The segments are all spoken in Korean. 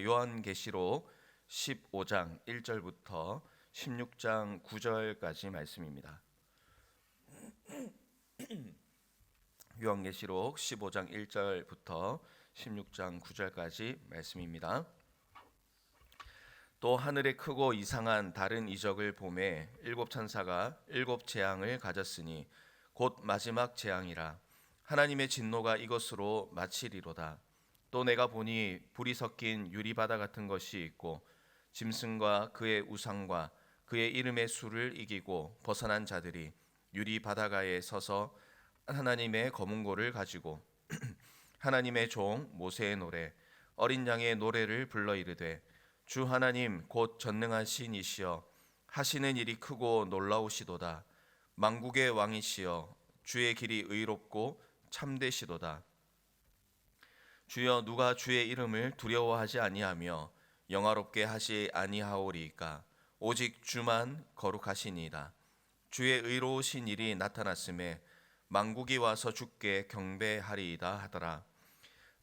요한계시록 15장 1절부터 16장 9절까지 말씀입니다. 요한계시록 15장 1절부터 16장 9절까지 말씀입니다. 또 하늘에 크고 이상한 다른 이적을 보매 일곱 천사가 일곱 재앙을 가졌으니 곧 마지막 재앙이라. 하나님의 진노가 이것으로 마치리로다. 또 내가 보니 불이 섞인 유리바다 같은 것이 있고 짐승과 그의 우상과 그의 이름의 수를 이기고 벗어난 자들이 유리바다가에 서서 하나님의 검은고를 가지고 하나님의 종 모세의 노래 어린 양의 노래를 불러 이르되 주 하나님 곧 전능하신 이시여 하시는 일이 크고 놀라우시도다. 만국의 왕이시여 주의 길이 의롭고 참되시도다. 주여 누가 주의 이름을 두려워하지 아니하며 영화롭게 하시 아니하오리이까. 오직 주만 거룩하시니이다. 주의 의로우신 일이 나타났음에 만국이 와서 주께 경배하리이다 하더라.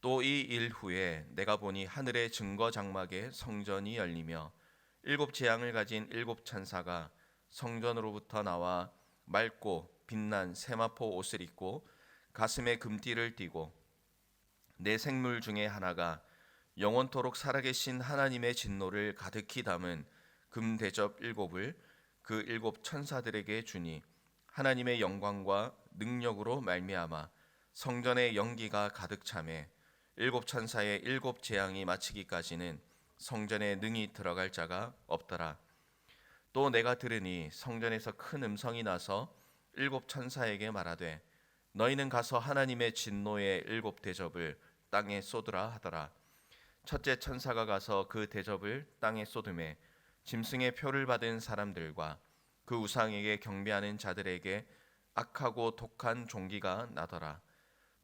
또 이 일 후에 내가 보니 하늘의 증거 장막에 성전이 열리며 일곱 재앙을 가진 일곱 천사가 성전으로부터 나와 맑고 빛난 세마포 옷을 입고 가슴에 금띠를 띠고 네 생물 중에 하나가 영원토록 살아계신 하나님의 진노를 가득히 담은 금대접 일곱을 그 일곱 천사들에게 주니 하나님의 영광과 능력으로 말미암아 성전의 연기가 가득 차매 일곱 천사의 일곱 재앙이 마치기까지는 성전에 능히 들어갈 자가 없더라. 또 내가 들으니 성전에서 큰 음성이 나서 일곱 천사에게 말하되 너희는 가서 하나님의 진노의 일곱 대접을 땅에 쏟으라 하더라. 첫째 천사가 가서 그 대접을 땅에 쏟음에 짐승의 표를 받은 사람들과 그 우상에게 경배하는 자들에게 악하고 독한 종기가 나더라.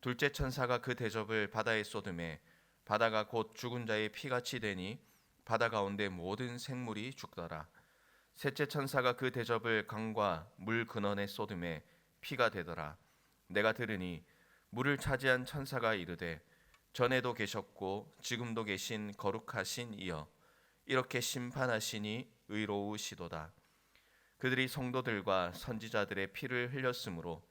둘째 천사가 그 대접을 바다에 쏟음에 바다가 곧 죽은 자의 피같이 되니 바다 가운데 모든 생물이 죽더라. 셋째 천사가 그 대접을 강과 물 근원에 쏟음에 피가 되더라. 내가 들으니 물을 차지한 천사가 이르되 전에도 계셨고 지금도 계신 거룩하신 이여 이렇게 심판하시니 의로우시도다. 그들이 성도들과 선지자들의 피를 흘렸으므로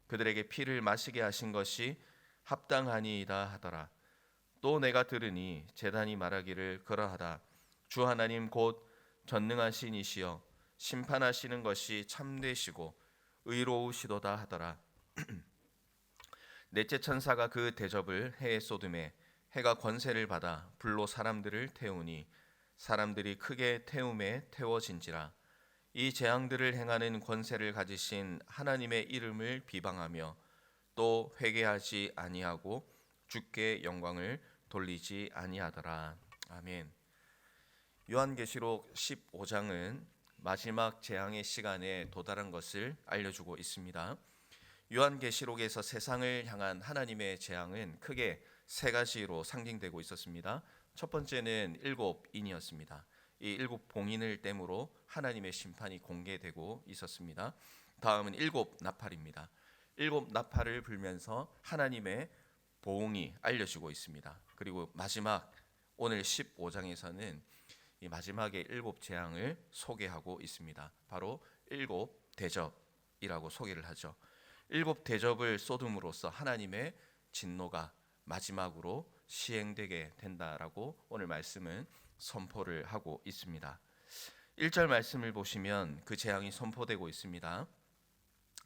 그들에게 피를 마시게 하신 것이 합당하니이다 하더라. 또 내가 들으니 제단이 말하기를 그러하다. 주 하나님 곧 전능하신 이시여 심판하시는 것이 참되시고 의로우시도다 하더라. 넷째 천사가 그 대접을 해에 쏟음에 해가 권세를 받아 불로 사람들을 태우니 사람들이 크게 태움에 태워진지라. 이 재앙들을 행하는 권세를 가지신 하나님의 이름을 비방하며 또 회개하지 아니하고 주께 영광을 돌리지 아니하더라. 아멘. 요한계시록 15장은 마지막 재앙의 시간에 도달한 것을 알려주고 있습니다. 요한계시록에서 세상을 향한 하나님의 재앙은 크게 세 가지로 상징되고 있었습니다. 첫 번째는 일곱 인이었습니다. 이 일곱 봉인을 땜으로 하나님의 심판이 공개되고 있었습니다. 다음은 일곱 나팔입니다. 일곱 나팔을 불면서 하나님의 보응이 알려지고 있습니다. 그리고 마지막 오늘 15장에서는 이 마지막에 일곱 재앙을 소개하고 있습니다. 바로 일곱 대접이라고 소개를 하죠. 일곱 대접을 쏟음으로써 하나님의 진노가 마지막으로 시행되게 된다라고 오늘 말씀은 선포를 하고 있습니다. 1절 말씀을 보시면 그 재앙이 선포되고 있습니다.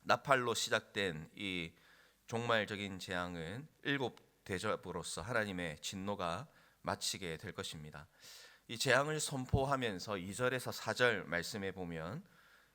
나팔로 시작된 이 종말적인 재앙은 일곱 대접으로써 하나님의 진노가 마치게 될 것입니다. 이 재앙을 선포하면서 2절에서 4절 말씀에 보면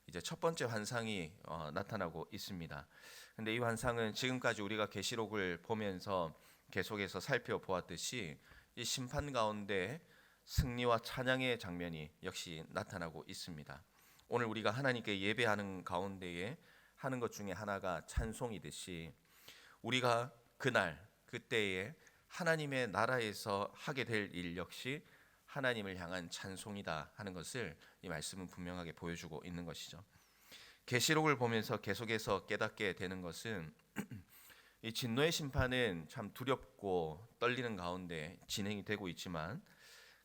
이제 첫 번째 환상이 나타나고 있습니다. 근데 이 환상은 지금까지 우리가 계시록을 보면서 계속해서 살펴보았듯이 이 심판 가운데 승리와 찬양의 장면이 역시 나타나고 있습니다. 오늘 우리가 하나님께 예배하는 가운데에 하는 것 중에 하나가 찬송이듯이 우리가 그날 그때에 하나님의 나라에서 하게 될 일 역시 하나님을 향한 찬송이다 하는 것을 이 말씀은 분명하게 보여주고 있는 것이죠. 계시록을 보면서 계속해서 깨닫게 되는 것은 이 진노의 심판은 참 두렵고 떨리는 가운데 진행이 되고 있지만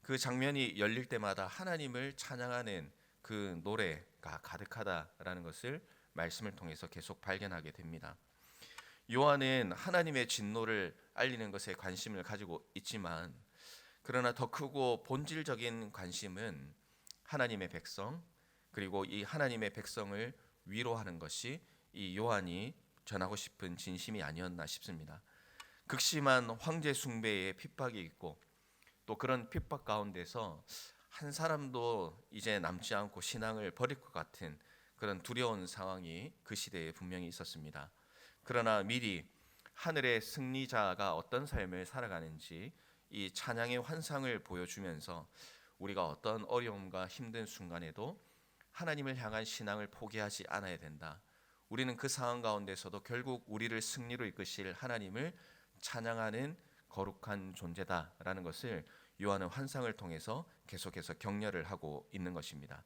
그 장면이 열릴 때마다 하나님을 찬양하는 그 노래가 가득하다라는 것을 말씀을 통해서 계속 발견하게 됩니다. 요한은 하나님의 진노를 알리는 것에 관심을 가지고 있지만, 그러나 더 크고 본질적인 관심은 하나님의 백성, 그리고 이 하나님의 백성을 위로하는 것이 이 요한이 전하고 싶은 진심이 아니었나 싶습니다. 극심한 황제 숭배의 핍박이 있고, 또 그런 핍박 가운데서 한 사람도 이제 남지 않고 신앙을 버릴 것 같은 그런 두려운 상황이 그 시대에 분명히 있었습니다. 그러나 미리 하늘의 승리자가 어떤 삶을 살아가는지 이 찬양의 환상을 보여주면서 우리가 어떤 어려움과 힘든 순간에도 하나님을 향한 신앙을 포기하지 않아야 된다. 우리는 그 상황 가운데서도 결국 우리를 승리로 이끄실 하나님을 찬양하는 거룩한 존재다라는 것을 요한은 환상을 통해서 계속해서 격려를 하고 있는 것입니다.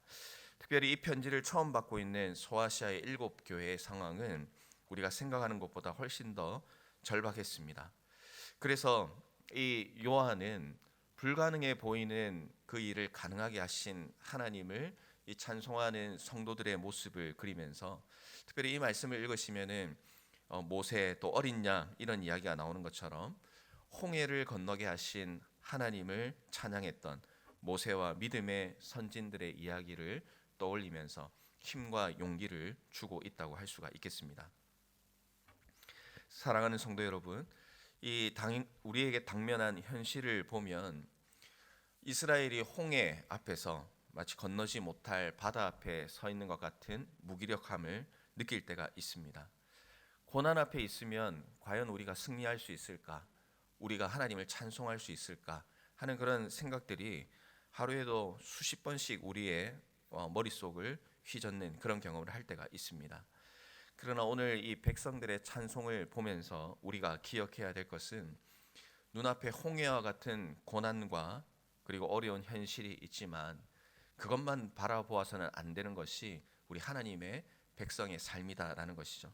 특별히 이 편지를 처음 받고 있는 소아시아의 7 교회의 상황은 우리가 생각하는 것보다 훨씬 더 절박했습니다. 그래서 이 요한은 불가능해 보이는 그 일을 가능하게 하신 하나님을 이 찬송하는 성도들의 모습을 그리면서, 특별히 이 말씀을 읽으시면은 모세 또 어린 양 이런 이야기가 나오는 것처럼 홍해를 건너게 하신 하나님을 찬양했던 모세와 믿음의 선진들의 이야기를 떠올리면서 힘과 용기를 주고 있다고 할 수가 있겠습니다. 사랑하는 성도 여러분, 우리에게 당면한 현실을 보면 이스라엘이 홍해 앞에서 마치 건너지 못할 바다 앞에 서 있는 것 같은 무기력함을 느낄 때가 있습니다. 고난 앞에 있으면 과연 우리가 승리할 수 있을까? 우리가 하나님을 찬송할 수 있을까? 하는 그런 생각들이 하루에도 수십 번씩 우리의 머릿속을 휘젓는 그런 경험을 할 때가 있습니다. 그러나 오늘 이 백성들의 찬송을 보면서 우리가 기억해야 될 것은 눈앞에 홍해와 같은 고난과 그리고 어려운 현실이 있지만 그것만 바라보아서는 안 되는 것이 우리 하나님의 백성의 삶이다라는 것이죠.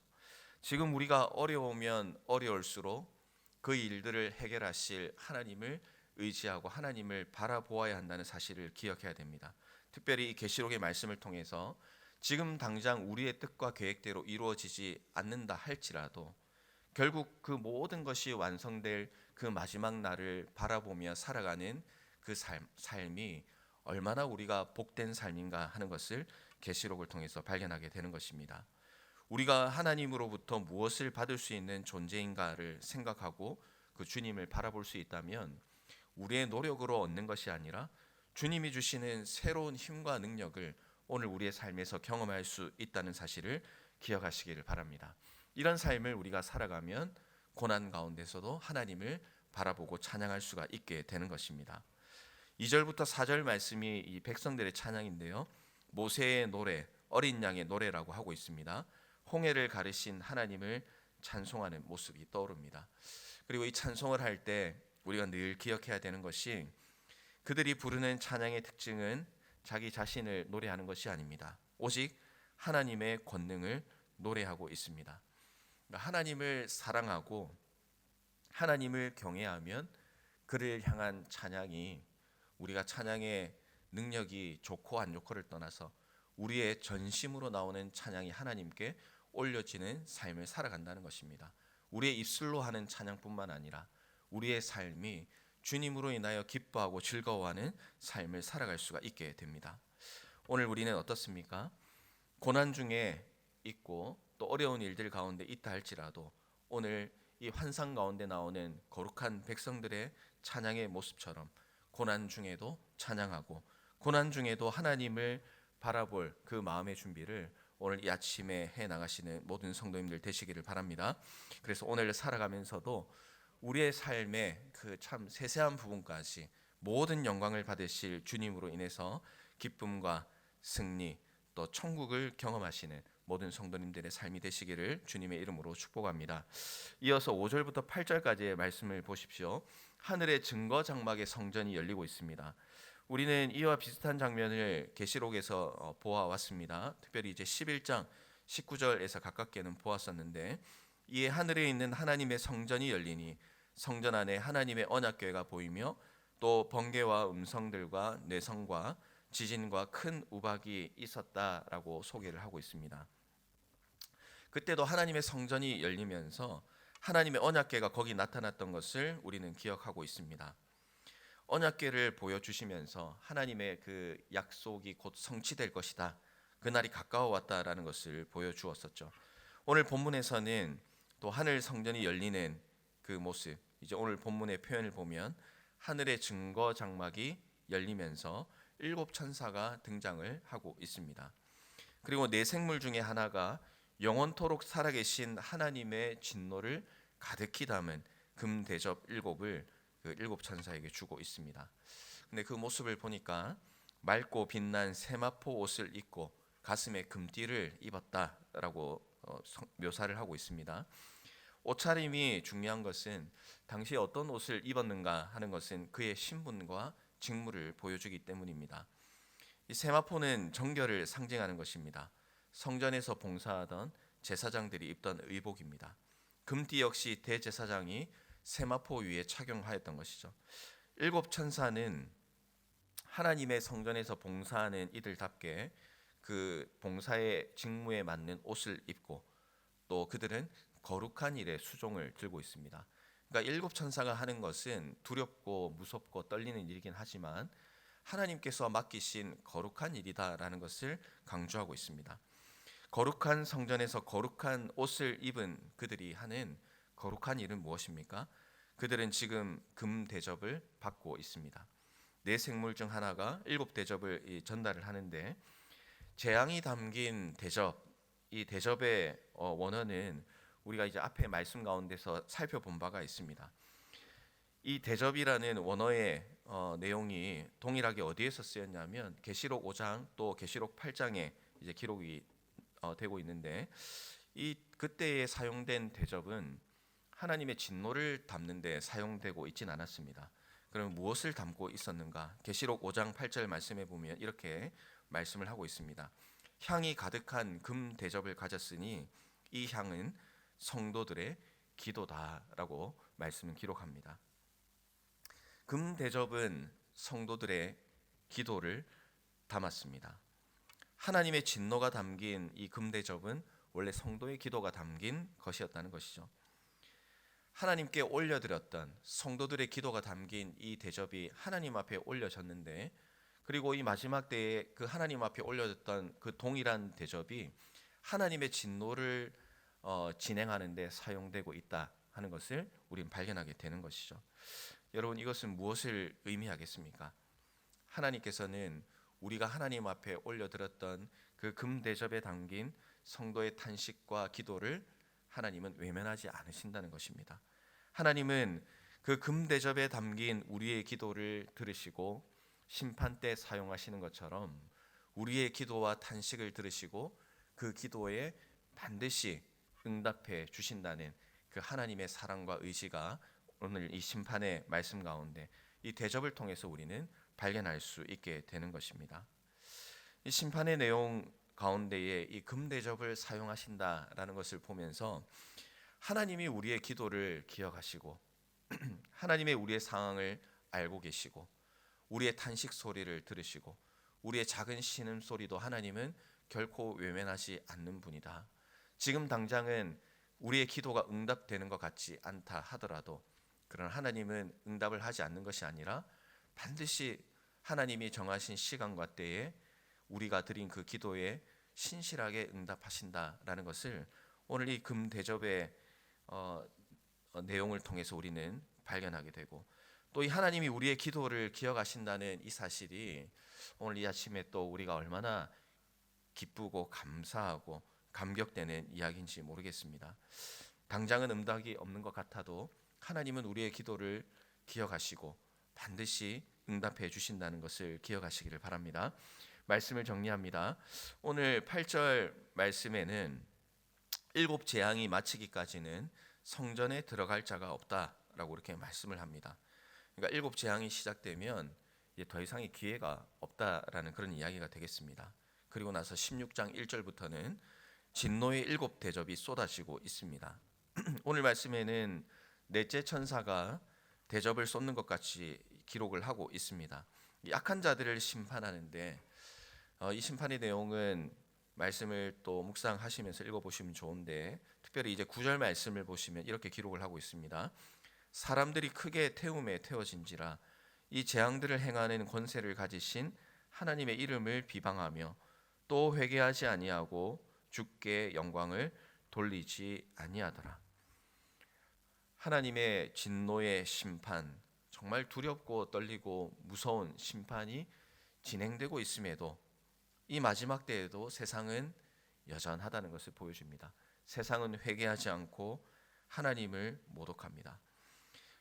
지금 우리가 어려우면 어려울수록 그 일들을 해결하실 하나님을 의지하고 하나님을 바라보아야 한다는 사실을 기억해야 됩니다. 특별히 이 계시록의 말씀을 통해서 지금 당장 우리의 뜻과 계획대로 이루어지지 않는다 할지라도 결국 그 모든 것이 완성될 그 마지막 날을 바라보며 살아가는 그 삶이 얼마나 우리가 복된 삶인가 하는 것을 계시록을 통해서 발견하게 되는 것입니다. 우리가 하나님으로부터 무엇을 받을 수 있는 존재인가를 생각하고 그 주님을 바라볼 수 있다면 우리의 노력으로 얻는 것이 아니라 주님이 주시는 새로운 힘과 능력을 오늘 우리의 삶에서 경험할 수 있다는 사실을 기억하시기를 바랍니다. 이런 삶을 우리가 살아가면 고난 가운데서도 하나님을 바라보고 찬양할 수가 있게 되는 것입니다. 2절부터 4절 말씀이 이 백성들의 찬양인데요. 모세의 노래, 어린 양의 노래라고 하고 있습니다. 홍해를 가르신 하나님을 찬송하는 모습이 떠오릅니다. 그리고 이 찬송을 할 때 우리가 늘 기억해야 되는 것이 그들이 부르는 찬양의 특징은 자기 자신을 노래하는 것이 아닙니다. 오직 하나님의 권능을 노래하고 있습니다. 하나님을 사랑하고 하나님을 경외하면 그를 향한 찬양이 우리가 찬양의 능력이 좋고 안 좋고를 떠나서 우리의 전심으로 나오는 찬양이 하나님께 올려지는 삶을 살아간다는 것입니다. 우리의 입술로 하는 찬양뿐만 아니라 우리의 삶이 주님으로 인하여 기뻐하고 즐거워하는 삶을 살아갈 수가 있게 됩니다. 오늘 우리는 어떻습니까? 고난 중에 있고 또 어려운 일들 가운데 있다 할지라도 오늘 이 환상 가운데 나오는 거룩한 백성들의 찬양의 모습처럼 고난 중에도 찬양하고 고난 중에도 하나님을 바라볼 그 마음의 준비를 오늘 이 아침에 해 나가시는 모든 성도님들 되시기를 바랍니다. 그래서 오늘 살아가면서도 우리의 삶의 그 참 세세한 부분까지 모든 영광을 받으실 주님으로 인해서 기쁨과 승리 또 천국을 경험하시는 모든 성도님들의 삶이 되시기를 주님의 이름으로 축복합니다. 이어서 5절부터 8절까지의 말씀을 보십시오. 하늘의 증거 장막의 성전이 열리고 있습니다. 우리는 이와 비슷한 장면을 계시록에서 보아왔습니다. 특별히 이제 11장 19절에서 가깝게는 보았었는데, 이에 하늘에 있는 하나님의 성전이 열리니 성전 안에 하나님의 언약궤가 보이며 또 번개와 음성들과 뇌성과 지진과 큰 우박이 있었다라고 소개를 하고 있습니다. 그때도 하나님의 성전이 열리면서 하나님의 언약궤가 거기 나타났던 것을 우리는 기억하고 있습니다. 언약궤를 보여주시면서 하나님의 그 약속이 곧 성취될 것이다, 그날이 가까워 왔다라는 것을 보여주었었죠. 오늘 본문에서는 또 하늘 성전이 열리는 그 모습, 이제 오늘 본문의 표현을 보면 하늘의 증거 장막이 열리면서 일곱 천사가 등장을 하고 있습니다. 그리고 네 생물 중에 하나가 영원토록 살아계신 하나님의 진노를 가득히 담은 금 대접 일곱을 그 일곱 천사에게 주고 있습니다. 근데 그 모습을 보니까 맑고 빛난 세마포 옷을 입고 가슴에 금띠를 입었다라고 묘사를 하고 있습니다. 옷차림이 중요한 것은 당시에 어떤 옷을 입었는가 하는 것은 그의 신분과 직무를 보여주기 때문입니다. 이 세마포는 정결을 상징하는 것입니다. 성전에서 봉사하던 제사장들이 입던 의복입니다. 금띠 역시 대제사장이 세마포 위에 착용하였던 것이죠. 일곱 천사는 하나님의 성전에서 봉사하는 이들답게 그 봉사의 직무에 맞는 옷을 입고 또 그들은 거룩한 일에 수종을 들고 있습니다. 그러니까 일곱 천사가 하는 것은 두렵고 무섭고 떨리는 일이긴 하지만 하나님께서 맡기신 거룩한 일이다라는 것을 강조하고 있습니다. 거룩한 성전에서 거룩한 옷을 입은 그들이 하는 거룩한 일은 무엇입니까? 그들은 지금 금 대접을 받고 있습니다. 네 생물 중 하나가 일곱 대접을 전달을 하는데 재앙이 담긴 대접, 이 대접의 원어는 우리가 이제 앞에 말씀 가운데서 살펴본 바가 있습니다. 이 대접이라는 원어의 내용이 동일하게 어디에서 쓰였냐면 계시록 5장 또 계시록 8장에 이제 기록이 되고 있는데 이 그때에 사용된 대접은 하나님의 진노를 담는 데 사용되고 있진 않았습니다. 그럼 무엇을 담고 있었는가? 계시록 5장 8절 말씀에 보면 이렇게 말씀을 하고 있습니다. 향이 가득한 금 대접을 가졌으니 이 향은 성도들의 기도다라고 말씀을 기록합니다. 금 대접은 성도들의 기도를 담았습니다. 하나님의 진노가 담긴 이 금 대접은 원래 성도의 기도가 담긴 것이었다는 것이죠. 하나님께 올려드렸던 성도들의 기도가 담긴 이 대접이 하나님 앞에 올려졌는데, 그리고 이 마지막 때에 그 하나님 앞에 올려졌던 그 동일한 대접이 하나님의 진노를 진행하는 데 사용되고 있다 하는 것을 우리는 발견하게 되는 것이죠. 여러분, 이것은 무엇을 의미하겠습니까? 하나님께서는 우리가 하나님 앞에 올려드렸던 그 금 대접에 담긴 성도의 탄식과 기도를 하나님은 외면하지 않으신다는 것입니다. 하나님은 그 금 대접에 담긴 우리의 기도를 들으시고 심판 때 사용하시는 것처럼 우리의 기도와 탄식을 들으시고 그 기도에 반드시 응답해 주신다는 그 하나님의 사랑과 의지가 오늘 이 심판의 말씀 가운데 이 대접을 통해서 우리는 발견할 수 있게 되는 것입니다. 이 심판의 내용 가운데에 이 금 대접을 사용하신다라는 것을 보면서 하나님이 우리의 기도를 기억하시고 하나님의 우리의 상황을 알고 계시고 우리의 탄식 소리를 들으시고 우리의 작은 신음 소리도 하나님은 결코 외면하지 않는 분이다. 지금 당장은 우리의 기도가 응답되는 것 같지 않다 하더라도 그러나 하나님은 응답을 하지 않는 것이 아니라 반드시 하나님이 정하신 시간과 때에 우리가 드린 그 기도에 신실하게 응답하신다라는 것을 오늘 이 금 대접의 내용을 통해서 우리는 발견하게 되고, 또 이 하나님이 우리의 기도를 기억하신다는 이 사실이 오늘 이 아침에 또 우리가 얼마나 기쁘고 감사하고 감격되는 이야기인지 모르겠습니다. 당장은 응답이 없는 것 같아도 하나님은 우리의 기도를 기억하시고 반드시 응답해 주신다는 것을 기억하시기를 바랍니다. 말씀을 정리합니다. 오늘 8절 말씀에는 일곱 재앙이 마치기까지는 성전에 들어갈 자가 없다라고 이렇게 말씀을 합니다. 그러니까 일곱 재앙이 시작되면 이제 더 이상의 기회가 없다라는 그런 이야기가 되겠습니다. 그리고 나서 16장 1절부터는 진노의 일곱 대접이 쏟아지고 있습니다. 오늘 말씀에는 넷째 천사가 대접을 쏟는 것 같이 기록을 하고 있습니다. 약한 자들을 심판하는데 이 심판의 내용은 말씀을 또 묵상하시면서 읽어보시면 좋은데, 특별히 이제 9절 말씀을 보시면 이렇게 기록을 하고 있습니다. 사람들이 크게 태움에 태워진지라 이 재앙들을 행하는 권세를 가지신 하나님의 이름을 비방하며 또 회개하지 아니하고 주께 영광을 돌리지 아니하더라. 하나님의 진노의 심판, 정말 두렵고 떨리고 무서운 심판이 진행되고 있음에도 이 마지막 때에도 세상은 여전하다는 것을 보여줍니다. 세상은 회개하지 않고 하나님을 모독합니다.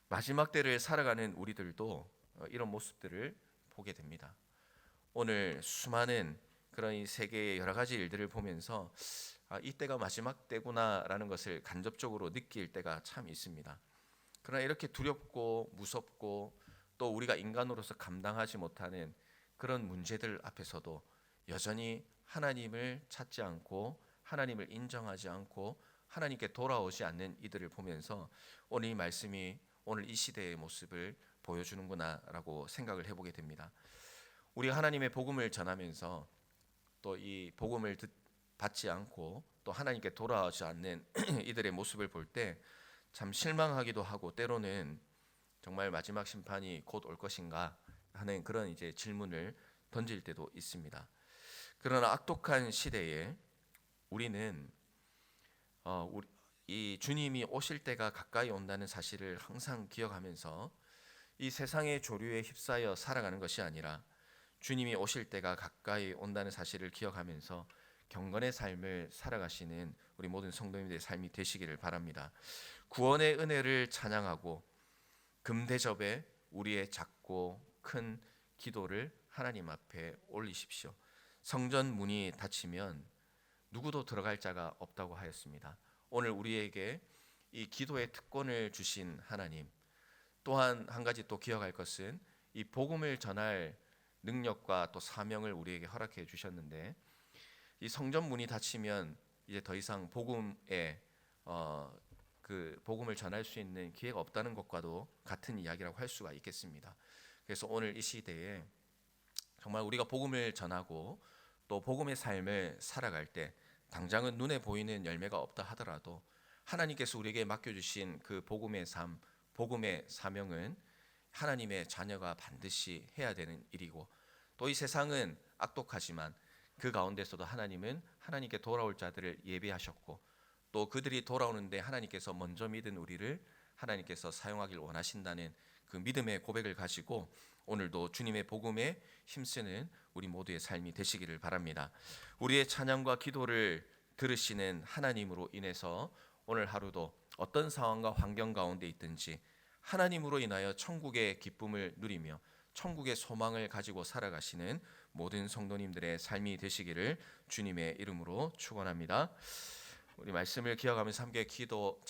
마지막 때를 살아가는 우리들도 이런 모습들을 보게 됩니다. 오늘 수많은 그런 이 세계의 여러 가지 일들을 보면서 이 때가 마지막 때구나라는 것을 간접적으로 느낄 때가 참 있습니다. 그러나 이렇게 두렵고 무섭고 또 우리가 인간으로서 감당하지 못하는 그런 문제들 앞에서도 여전히 하나님을 찾지 않고 하나님을 인정하지 않고 하나님께 돌아오지 않는 이들을 보면서 오늘 이 말씀이 오늘 이 시대의 모습을 보여주는구나라고 생각을 해보게 됩니다. 우리가 하나님의 복음을 전하면서 또 이 복음을 받지 않고 또 하나님께 돌아오지 않는 이들의 모습을 볼 때 참 실망하기도 하고, 때로는 정말 마지막 심판이 곧 올 것인가 하는 그런 이제 질문을 던질 때도 있습니다. 그러나 악독한 시대에 우리는 이 주님이 오실 때가 가까이 온다는 사실을 항상 기억하면서 이 세상의 조류에 휩싸여 살아가는 것이 아니라 주님이 오실 때가 가까이 온다는 사실을 기억하면서 경건의 삶을 살아가시는 우리 모든 성도님들의 삶이 되시기를 바랍니다. 구원의 은혜를 찬양하고 금대접에 우리의 작고 큰 기도를 하나님 앞에 올리십시오. 성전 문이 닫히면 누구도 들어갈 자가 없다고 하였습니다. 오늘 우리에게 이 기도의 특권을 주신 하나님, 또한 한 가지 또 기억할 것은 이 복음을 전할 능력과 또 사명을 우리에게 허락해 주셨는데, 이 성전 문이 닫히면 이제 더 이상 복음에 그 복음을 전할 수 있는 기회가 없다는 것과도 같은 이야기라고 할 수가 있겠습니다. 그래서 오늘 이 시대에 정말 우리가 복음을 전하고 또 복음의 삶을 살아갈 때 당장은 눈에 보이는 열매가 없다 하더라도 하나님께서 우리에게 맡겨주신 그 복음의 삶, 복음의 사명은 하나님의 자녀가 반드시 해야 되는 일이고, 또 이 세상은 악독하지만 그 가운데서도 하나님은 하나님께 돌아올 자들을 예비하셨고, 또 그들이 돌아오는데 하나님께서 먼저 믿은 우리를 하나님께서 사용하길 원하신다는 그 믿음의 고백을 가지고 오늘도 주님의 복음에 힘쓰는 우리 모두의 삶이 되시기를 바랍니다. 우리의 찬양과 기도를 들으시는 하나님으로 인해서 오늘 하루도 어떤 상황과 환경 가운데 있든지 하나님으로 인하여 천국의 기쁨을 누리며 천국의 소망을 가지고 살아가시는 모든 성도님들의 삶이 되시기를 주님의 이름으로 축원합니다. 우리 말씀을 기억하면서 함께 기도